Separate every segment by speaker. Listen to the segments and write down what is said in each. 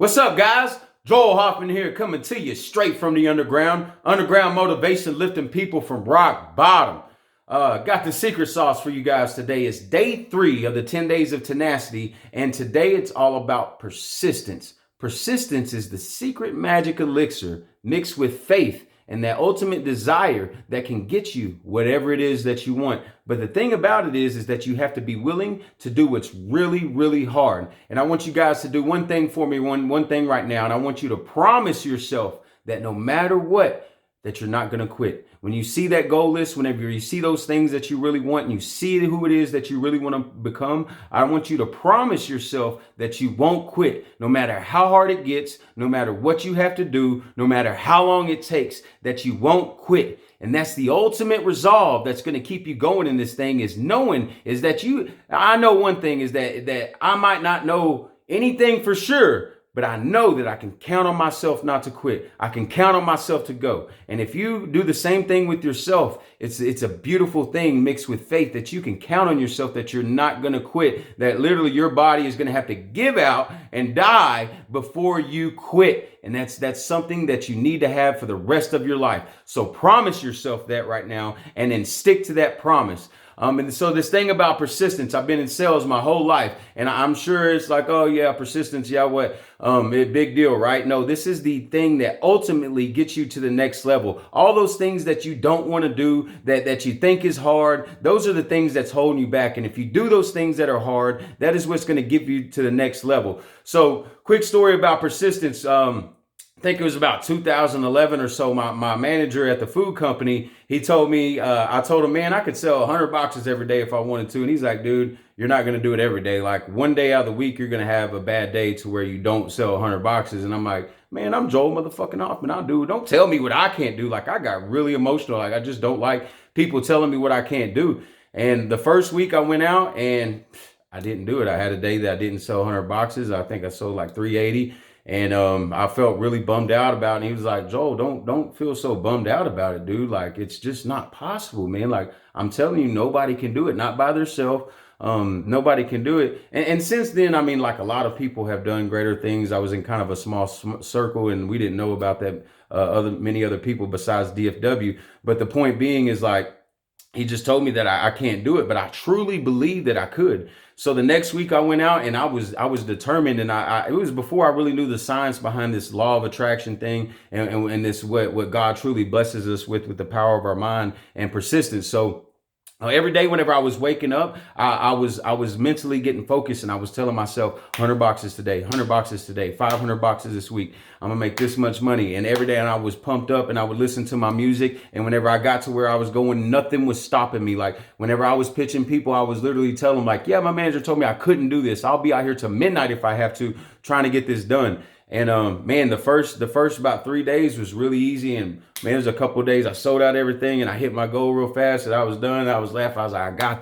Speaker 1: What's up, guys? Joel Hoffman here, coming to you straight from the underground. Underground motivation, lifting people from rock bottom. Got the secret sauce for you guys today. It's day 3 of the 10 days of tenacity, and today it's all about persistence. Persistence is the secret magic elixir mixed with faith and that ultimate desire that can get you whatever it is that you want. But the thing about it is that you have to be willing to do what's really, really hard. And I want you guys to do one thing for me, one thing right now. And I want you to promise yourself that no matter what, that you're not going to quit. When you see that goal list, whenever you see those things that you really want and you see who it is that you really want to become, I want you to promise yourself that you won't quit. No matter how hard it gets, no matter what you have to do, no matter how long it takes, that you won't quit. And that's the ultimate resolve that's going to keep you going in this thing, is knowing is that I know one thing is that I might not know anything for sure, but I know that I can count on myself not to quit. I can count on myself to go. And if you do the same thing with yourself, it's a beautiful thing mixed with faith that you can count on yourself, that you're not going to quit, that literally your body is going to have to give out and die before you quit. And that's something that you need to have for the rest of your life. So promise yourself that right now, and then stick to that promise. And so this thing about persistence, I've been in sales my whole life, and I'm sure it's like, oh yeah, persistence, yeah, what? Big deal, right? No, this is the thing that ultimately gets you to the next level. All those things that you don't want to do, that you think is hard, those are the things that's holding you back. And if you do those things that are hard, that is what's going to give you to the next level. So quick story about persistence. I think it was about 2011 or so. My manager at the food company, he told me, I told him, man, I could sell 100 boxes every day if I wanted to. And he's like, dude, you're not going to do it every day. Like one day out of the week, you're going to have a bad day to where you don't sell 100 boxes. And I'm like, man, I'm Joel motherfucking Hoffman. I'll do it. Don't tell me what I can't do. Like I got really emotional. Like I just don't like people telling me what I can't do. And the first week I went out and I didn't do it. I had a day that I didn't sell 100 boxes. I think I sold like 380. And I felt really bummed out about it. And he was like, Joel, don't feel so bummed out about it, dude. Like, it's just not possible, man. Like, I'm telling you, nobody can do it, not by themselves. Nobody can do it. And since then, I mean, like a lot of people have done greater things. I was in kind of a small circle and we didn't know about that many other people besides DFW. But the point being is like, he just told me that I can't do it, but I truly believe that I could. So the next week I went out and I was determined, and it was before I really knew the science behind this law of attraction thing and this what God truly blesses us with the power of our mind and persistence. So every day whenever I was waking up, I was mentally getting focused, and I was telling myself 100 boxes today, 100 boxes today, 500 boxes this week. I'm gonna make this much money. And every day, and I was pumped up, and I would listen to my music. And whenever I got to where I was going, nothing was stopping me. Like whenever I was pitching people, I was literally telling them like, yeah, my manager told me I couldn't do this. I'll be out here till midnight if I have to, trying to get this done. And man, the first about 3 days was really easy. And man, there's a couple of days I sold out everything and I hit my goal real fast and I was done. I was laughing. I was like, I got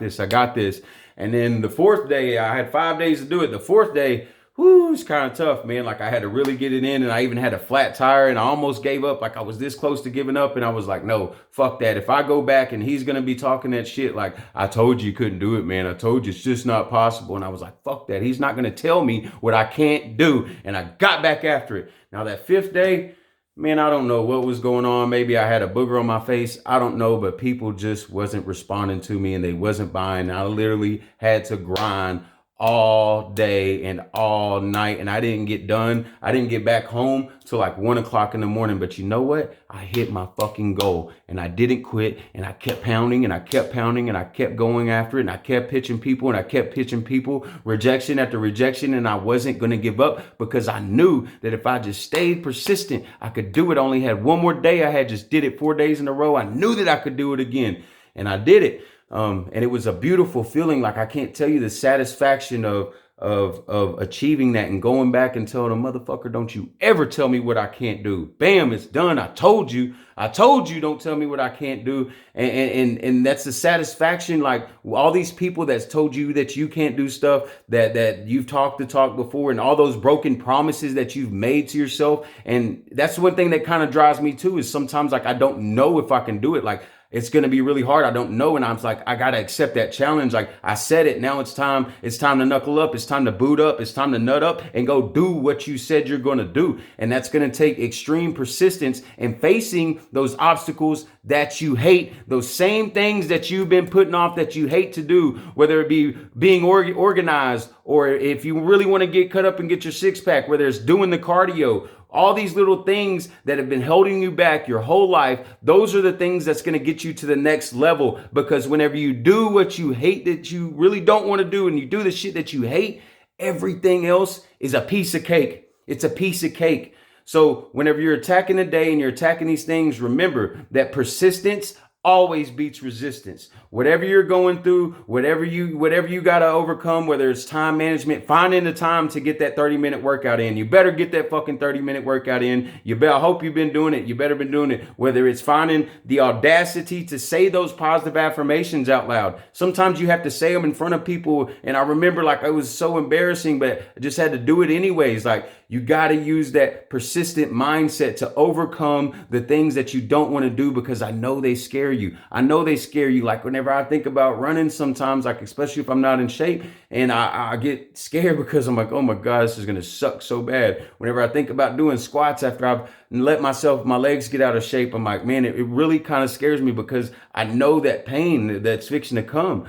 Speaker 1: this. And then the 4th day, I had 5 days to do it. The 4th day, whoo, it's kind of tough, man. Like I had to really get it in, and I even had a flat tire, and I almost gave up. Like I was this close to giving up, and I was like, no, fuck that. If I go back and he's going to be talking that shit, like I told you couldn't do it, man. I told you it's just not possible. And I was like, fuck that. He's not going to tell me what I can't do. And I got back after it. Now that 5th day, man, I don't know what was going on. Maybe I had a booger on my face. I don't know, but people just wasn't responding to me and they wasn't buying. I literally had to grind all day and all night, and I didn't get done. I didn't get back home till like 1 o'clock in the morning. But you know what? I hit my fucking goal, and I didn't quit, and I kept pounding and I kept pounding and I kept going after it, and I kept pitching people and I kept pitching people, rejection after rejection, and I wasn't going to give up because I knew that if I just stayed persistent, I could do it. I only had one more day. I had just did it 4 days in a row. I knew that I could do it again, and I did it. And it was a beautiful feeling. Like I can't tell you the satisfaction of achieving that and going back and telling a motherfucker, don't you ever tell me what I can't do. Bam, it's done. I told you, don't tell me what I can't do. And that's the satisfaction. Like all these people that's told you that you can't do stuff, that you've talked the talk before, and all those broken promises that you've made to yourself. And that's one thing that kind of drives me too, is sometimes like I don't know if I can do it. Like It's going to be really hard. I don't know. And I was like, I got to accept that challenge. Like I said it. Now it's time. It's time to knuckle up. It's time to boot up. It's time to nut up and go do what you said you're going to do. And that's going to take extreme persistence and facing those obstacles that you hate, those same things that you've been putting off that you hate to do, whether it be being organized, or if you really want to get cut up and get your six pack, whether it's doing the cardio, all these little things that have been holding you back your whole life, those are the things that's going to get you to the next level. Because whenever you do what you hate that you really don't want to do, and you do the shit that you hate, everything else is a piece of cake. It's a piece of cake. So whenever you're attacking a day and you're attacking these things, remember that persistence always beats resistance. Whatever you're going through, whatever you got to overcome, whether it's time management, finding the time to get that 30-minute workout in. You better get that fucking 30-minute workout in. I hope you've been doing it. You better been doing it. Whether it's finding the audacity to say those positive affirmations out loud. Sometimes you have to say them in front of people. And I remember like it was so embarrassing, but I just had to do it anyways. Like you got to use that persistent mindset to overcome the things that you don't want to do, because I know they scare you. I know they scare you. Like whenever I think about running sometimes, like especially if I'm not in shape, and I get scared because I'm like, oh my God, this is going to suck so bad. Whenever I think about doing squats after I've let my legs get out of shape, I'm like, man, it really kind of scares me because I know that pain that's fixing to come.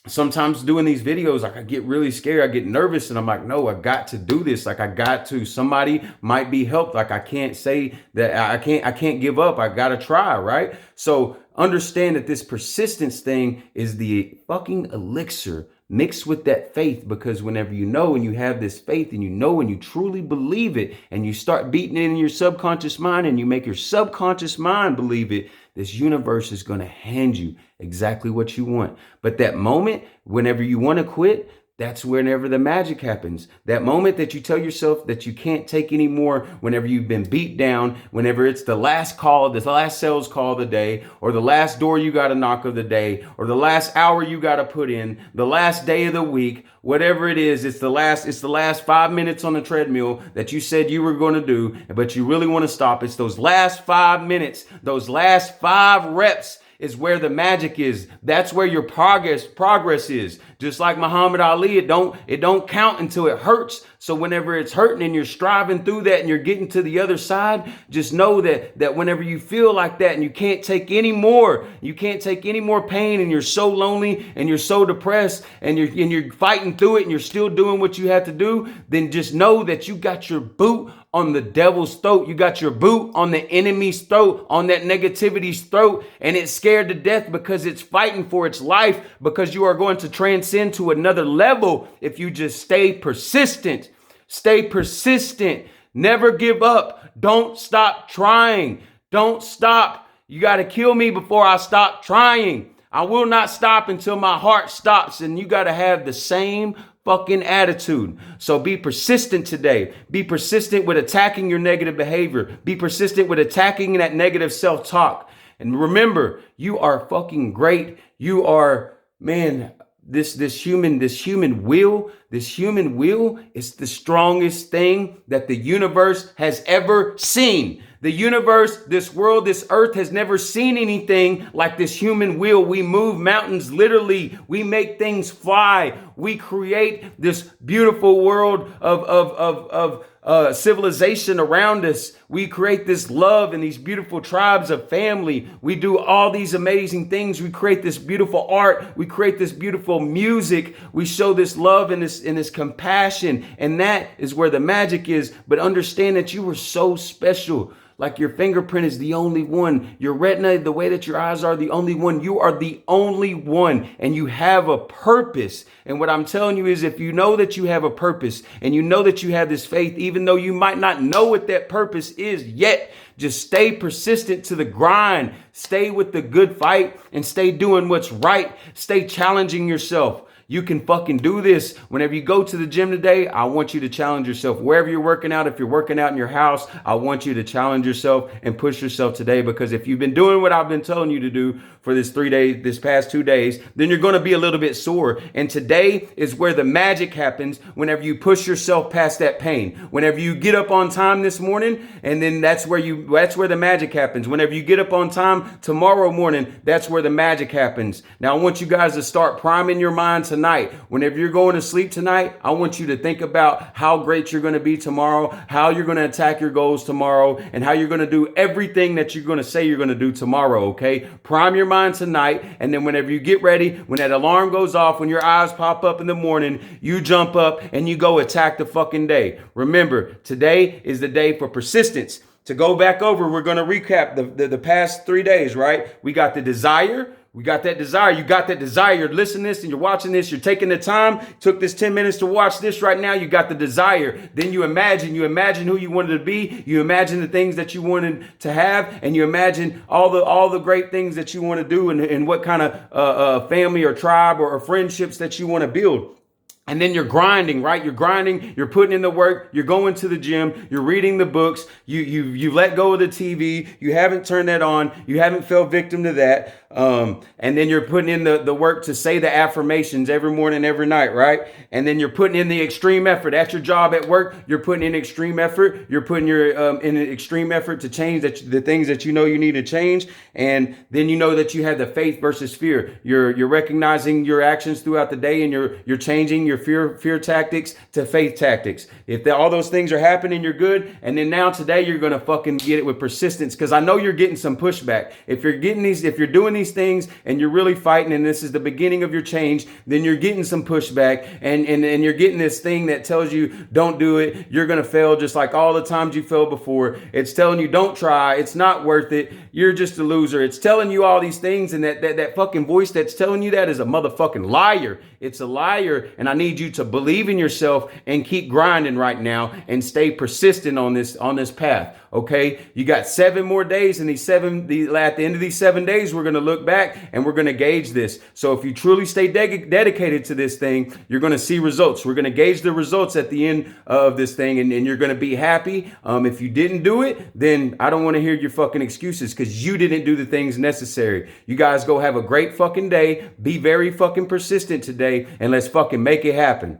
Speaker 1: Sometimes doing these videos, like I get really scared. I get nervous and I'm like, no, I got to do this. Like I got to, somebody might be helped. Like I can't say that I can't give up. I got to try. Right. So understand that this persistence thing is the fucking elixir mixed with that faith, because whenever you know and you have this faith and you know and you truly believe it and you start beating it in your subconscious mind and you make your subconscious mind believe it, this universe is going to hand you exactly what you want. But that moment, whenever you want to quit, that's whenever the magic happens. That moment that you tell yourself that you can't take anymore, whenever you've been beat down, whenever it's the last call, the last sales call of the day, or the last door you got to knock of the day, or the last hour you got to put in, the last day of the week, whatever it is, it's the last 5 minutes on the treadmill that you said you were going to do, but you really want to stop. It's those last 5 minutes, those last 5 reps is where the magic is. That's where your progress is. Just like Muhammad Ali, it don't count until it hurts. So whenever it's hurting and you're striving through that and you're getting to the other side, just know that whenever you feel like that and you can't take any more pain, and you're so lonely and you're so depressed and you're fighting through it and you're still doing what you have to do, then just know that you got your boot on the devil's throat. You got your boot on the enemy's throat, on that negativity's throat, and it's scared to death because it's fighting for its life, because you are going to transcend to another level if you just stay persistent. Stay persistent. Never give up. Don't stop trying. Don't stop. You got to kill me before I stop trying. I will not stop until my heart stops, and you got to have the same fucking attitude. So be persistent today. Be persistent with attacking your negative behavior. Be persistent with attacking that negative self-talk. And remember, you are fucking great. You are, man, this human will is the strongest thing that the universe has ever seen. The universe, this world, this earth has never seen anything like this human will. We move mountains literally. We make things fly. We create this beautiful world of civilization around us. We create this love and these beautiful tribes of family. We do all these amazing things. We create this beautiful art. We create this beautiful music. We show this love and this compassion. And that is where the magic is. But understand that you are so special. Like your fingerprint is the only one. Your retina, the way that your eyes are, the only one. You are the only one, and you have a purpose. And what I'm telling you is, if you know that you have a purpose and you know that you have this faith, even though you might not know what that purpose is yet, just stay persistent to the grind. Stay with the good fight and stay doing what's right. Stay challenging yourself. You can fucking do this. Whenever you go to the gym today, I want you to challenge yourself. Wherever you're working out, if you're working out in your house, I want you to challenge yourself and push yourself today, because if you've been doing what I've been telling you to do for this past 2 days, then you're going to be a little bit sore. And today is where the magic happens, whenever you push yourself past that pain. Whenever you get up on time this morning, and then that's where the magic happens. Whenever you get up on time tomorrow morning, that's where the magic happens. Now I want you guys to start priming your mind tonight. Whenever you're going to sleep tonight, I want you to think about how great you're going to be tomorrow, how you're going to attack your goals tomorrow, and how you're going to do everything that you're going to say you're going to do tomorrow, okay? Prime your mind tonight, and then whenever you get ready, when that alarm goes off, when your eyes pop up in the morning, you jump up and you go attack the fucking day. Remember, today is the day for persistence. To go back over, we're going to recap the past 3 days, right? We got the desire. We got that desire. You got that desire. You're listening to this and you're watching this. You're taking the time. Took this 10 minutes to watch this right now. You got the desire. Then you imagine who you wanted to be. You imagine the things that you wanted to have, and you imagine all the great things that you want to do, and what kind of family or tribe or friendships that you want to build. And then you're grinding, right? You're grinding, you're putting in the work, you're going to the gym, you're reading the books, you let go of the TV, you haven't turned that on, you haven't fell victim to that. And then you're putting in the work to say the affirmations every morning, every night, right? And then you're putting in the extreme effort at your job, at work. You're putting in extreme effort. You're putting in an extreme effort to change the things that you know you need to change. And then you know that you have the faith versus fear. You're recognizing your actions throughout the day, and you're changing your fear tactics to faith tactics. If all those things are happening, you're good. And then now today you're gonna fucking get it with persistence, because I know you're getting some pushback. If you're doing these things and you're really fighting, and this is the beginning of your change, then you're getting some pushback, and you're getting this thing that tells you don't do it, you're gonna fail, just like all the times you failed before. It's telling you don't try, it's not worth it, you're just a loser. It's telling you all these things, and that fucking voice that's telling you that is a motherfucking liar. It's a liar, and I need you to believe in yourself and keep grinding right now and stay persistent on this path. Okay, you got 7 more days, and at the end of these 7 days, we're going to look back and we're going to gauge this. So if you truly stay dedicated to this thing, you're going to see results. We're going to gauge the results at the end of this thing, and you're going to be happy. If you didn't do it, then I don't want to hear your fucking excuses, because you didn't do the things necessary. You guys go have a great fucking day. Be very fucking persistent today, and let's fucking make it happen.